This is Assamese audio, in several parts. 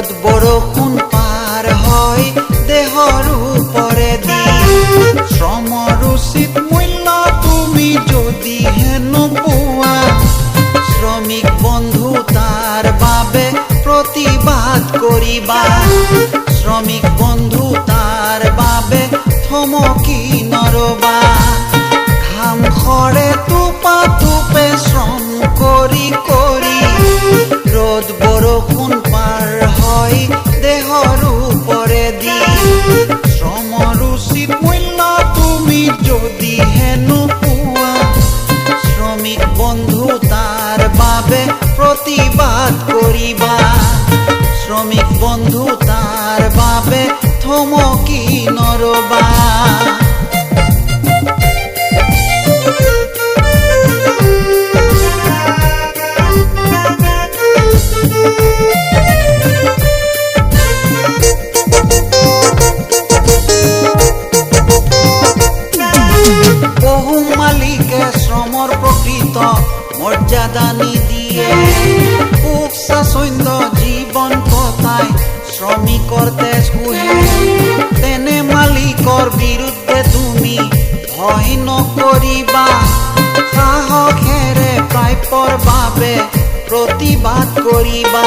ৰোদ বৰষুণ পাৰ হয় দেহৰ ওপৰেদি শ্ৰমৰ উচিত মূল্য তুমি যদিহে নোপোৱা শ্ৰমিক বন্ধু তাৰ বাবে প্ৰতিবাদ কৰিবা শ্ৰমিক বন্ধু তাৰ বাবে থমকি নৰবা ঘাম খৰে টোপা টোপে শ্ৰম কৰি কৰি ৰোদ বৰষুণ পাৰ হয় দেহৰ ওপৰেদি শ্ৰমৰ উচিত মূল্য তুমি যদিহে নোপোৱা শ্ৰমিক বন্ধু তাৰ বাবে প্ৰতিবাদ কৰিবা শ্ৰমিক বন্ধু তাৰ বাবে থমকি নৰবা বহু মালিকে শ্ৰমৰ প্ৰকৃত মৰ্যাদা নিদিয়ে সুখ স্বাচ্ছন্দ্য জীৱন কটাই শ্ৰমিকৰ তেজ শুহে তেনে মালিকৰ বিৰুদ্ধে তুমি ভয় নকৰিবা সাহসেৰে প্ৰাপ্যৰ বাবে প্ৰতিবাদ কৰিবা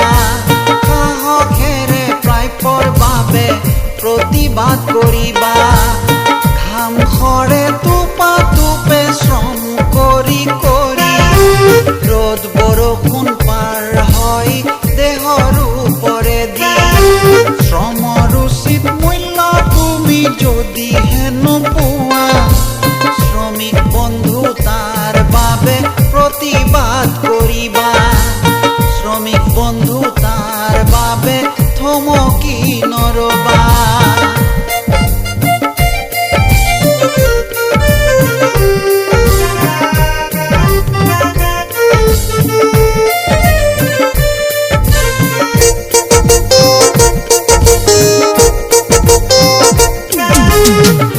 সাহসেৰে প্ৰাপ্যৰ বাবে প্ৰতিবাদ কৰিবা ঘাম খৰে টোপা টোপে শ্ৰম কৰি কৰি ৰ'দ বৰষুণ পাৰ হয় দেহৰ ওপৰেদি শ্ৰমৰ উচিত মূল্য তুমি যদিহে নোপোৱা শ্ৰমিক বন্ধু তাৰ বাবে প্ৰতিবাদ কৰিবা শ্ৰমিক বন্ধু তাৰ বাবে থমকি নৰবা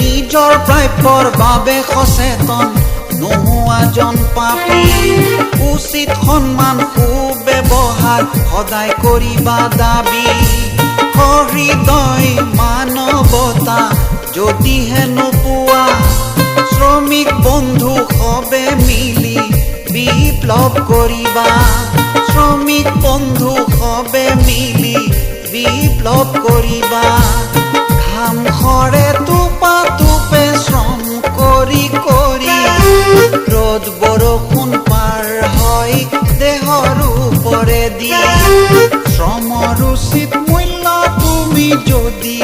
নিজৰ প্ৰাপ্যৰ বাবে সচেতন নোহোৱাজন পাপী উচিত সন্মান সুব্যৱহাৰ সদায় কৰিবা দাবী হৃদয় মানৱতা যদিহে নোপোৱা শ্ৰমিক বন্ধু সবে মিলি বিপ্লৱ কৰিবা শ্ৰমিক বন্ধু সবে মিলি বিপ্লৱ কৰিবা ঘাম খৰে টোপা টোপে শ্ৰম কৰি কৰি ৰ'দ বৰষুণ পাৰ হয় দেহৰ ওপৰেদি শ্ৰমৰ উচিত মূল্য তুমি যদি